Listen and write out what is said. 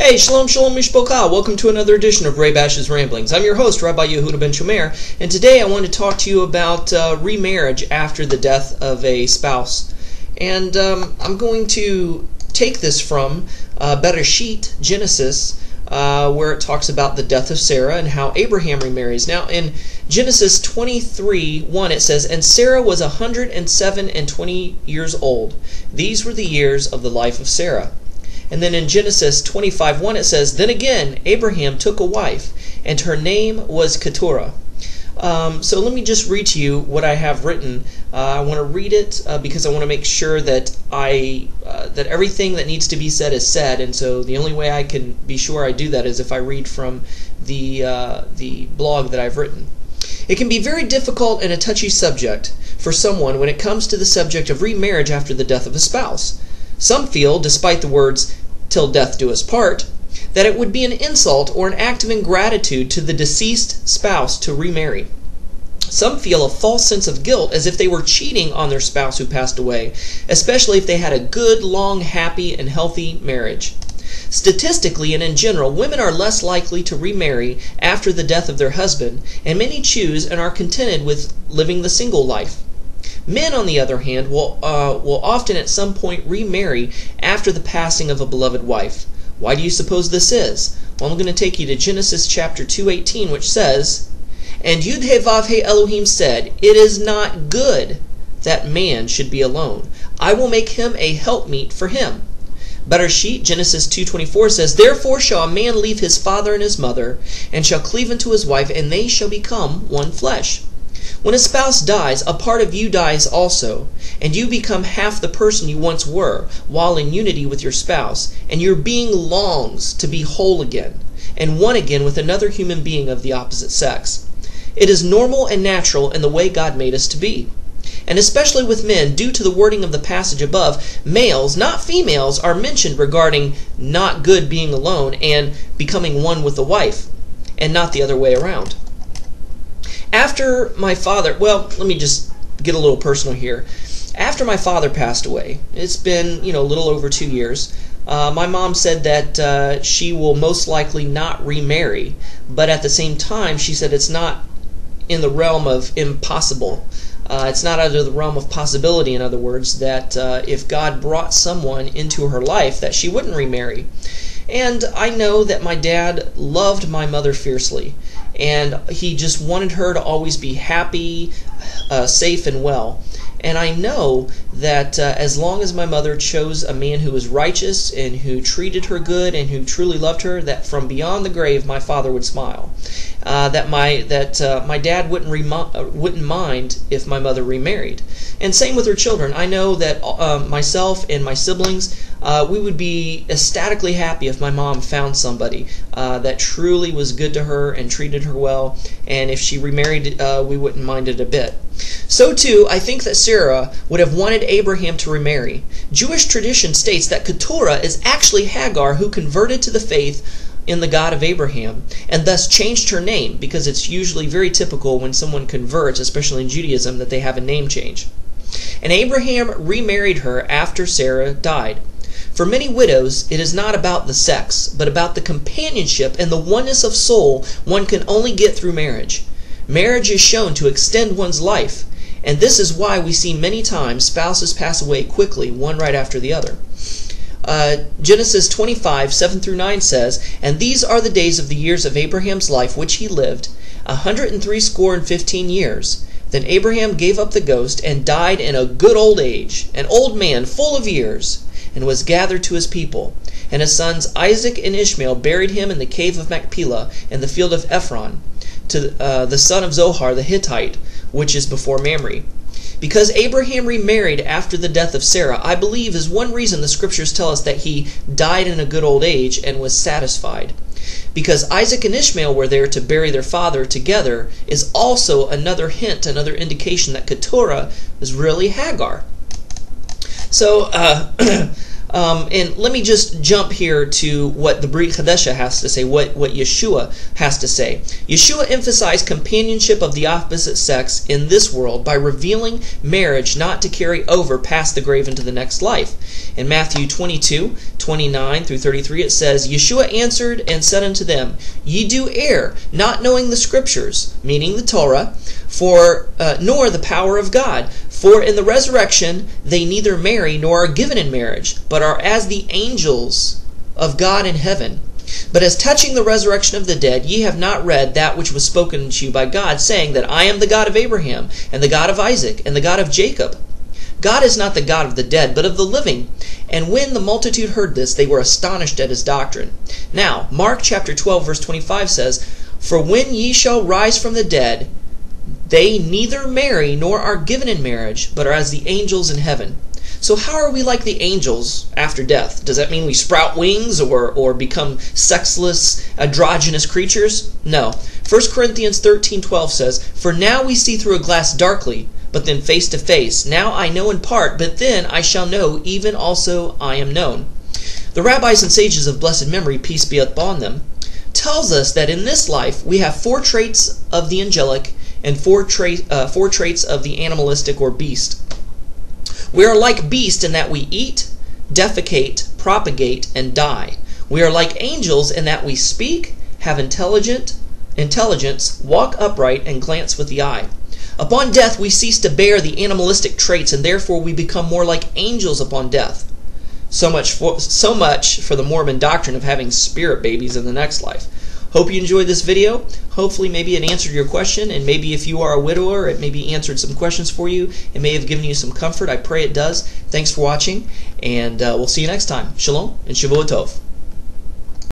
Hey, Shalom Shalom Mishpocha. Welcome to another edition of Ray Bash's Ramblings. I'm your host, Rabbi Yehuda Ben Shomer, and today I want to talk to you about remarriage after the death of a spouse. And I'm going to take this from Bereshit, Genesis, where it talks about the death of Sarah and how Abraham remarries. Now, in Genesis 23:1, it says, "And Sarah was 107 and 20 years old. These were the years of the life of Sarah." And then in Genesis 25:1 it says, "Then again Abraham took a wife, and her name was Keturah." So let me just read to you what I have written. I want to read it because I want to make sure that that everything that needs to be said is said. And so the only way I can be sure I do that is if I read from the blog that I've written. It can be very difficult and a touchy subject for someone when it comes to the subject of remarriage after the death of a spouse. Some feel, despite the words, "till death do us part," that it would be an insult or an act of ingratitude to the deceased spouse to remarry. Some feel a false sense of guilt as if they were cheating on their spouse who passed away, especially if they had a good, long, happy, and healthy marriage. Statistically and in general, women are less likely to remarry after the death of their husband, and many choose and are contented with living the single life. Men, on the other hand, will often at some point remarry after the passing of a beloved wife. Why do you suppose this is? Well, I'm going to take you to Genesis chapter 2:18, which says, "And Yud-He-Vav-He Elohim said, It is not good that man should be alone. I will make him a helpmeet for him." Bereshit, Genesis 2:24 says, "Therefore shall a man leave his father and his mother, and shall cleave unto his wife, and they shall become one flesh." When a spouse dies, a part of you dies also, and you become half the person you once were, while in unity with your spouse, and your being longs to be whole again, and one again with another human being of the opposite sex. It is normal and natural in the way God made us to be. And especially with men, due to the wording of the passage above, males, not females, are mentioned regarding not good being alone and becoming one with the wife, and not the other way around. After my father, let me just get a little personal here. After my father passed away, it's been, a little over 2 years, my mom said that she will most likely not remarry, but at the same time, she said it's not in the realm of impossible. It's not out of the realm of possibility, in other words, that if God brought someone into her life, that she wouldn't remarry. And I know that my dad loved my mother fiercely, and he just wanted her to always be happy, safe, and well. And I know that as long as my mother chose a man who was righteous and who treated her good and who truly loved her, that from beyond the grave my father would smile. That my dad wouldn't mind if my mother remarried. And same with her children. I know that myself and my siblings, we would be ecstatically happy if my mom found somebody that truly was good to her and treated her well. And if she remarried, we wouldn't mind it a bit. So too, I think that Sarah would have wanted Abraham to remarry. Jewish tradition states that Keturah is actually Hagar, who converted to the faith in the God of Abraham, and thus changed her name, because it's usually very typical when someone converts, especially in Judaism, that they have a name change. And Abraham remarried her after Sarah died. For many widows, it is not about the sex, but about the companionship and the oneness of soul one can only get through marriage. Marriage is shown to extend one's life, and this is why we see many times spouses pass away quickly, one right after the other. Genesis 25:7-9 says, "And these are the days of the years of Abraham's life which he lived, 160 years. Then Abraham gave up the ghost, and died in a good old age, an old man full of years, and was gathered to his people. And his sons Isaac and Ishmael buried him in the cave of Machpelah, in the field of Ephron, to the son of Zohar the Hittite, which is before Mamre." Because Abraham remarried after the death of Sarah, I believe is one reason the scriptures tell us that he died in a good old age and was satisfied. Because Isaac and Ishmael were there to bury their father together is also another hint, another indication that Keturah is really Hagar. So, And let me just jump here to what the Brit Hadesha has to say, what Yeshua has to say. Yeshua emphasized companionship of the opposite sex in this world by revealing marriage not to carry over past the grave into the next life. In Matthew 22:29 through 33, it says, Yeshua answered and said unto them, Ye do err, not knowing the Scriptures, meaning the Torah, nor the power of God. For in the resurrection they neither marry nor are given in marriage, but are as the angels of God in heaven. But as touching the resurrection of the dead, ye have not read that which was spoken to you by God, saying that I am the God of Abraham, and the God of Isaac, and the God of Jacob. God is not the God of the dead, but of the living. And when the multitude heard this, they were astonished at his doctrine. Now, Mark chapter 12, verse 25 says, For when ye shall rise from the dead, they neither marry nor are given in marriage, but are as the angels in heaven. So how are we like the angels after death? Does that mean we sprout wings or become sexless, androgynous creatures? No. 1 Corinthians 13:12 says, For now we see through a glass darkly, but then face to face. Now I know in part, but then I shall know, even also I am known. The rabbis and sages of blessed memory, peace be upon them, tells us that in this life we have 4 traits of the angelic and 4 traits of the animalistic or beast. We are like beast in that we eat, defecate, propagate, and die. We are like angels in that we speak, have intelligence, walk upright, and glance with the eye. Upon death we cease to bear the animalistic traits, and therefore we become more like angels upon death. So much for the Mormon doctrine of having spirit babies in the next life. Hope you enjoyed this video. Hopefully maybe it answered your question, and maybe if you are a widower, it maybe answered some questions for you. It may have given you some comfort. I pray it does. Thanks for watching, and we'll see you next time. Shalom and Shavua Tov.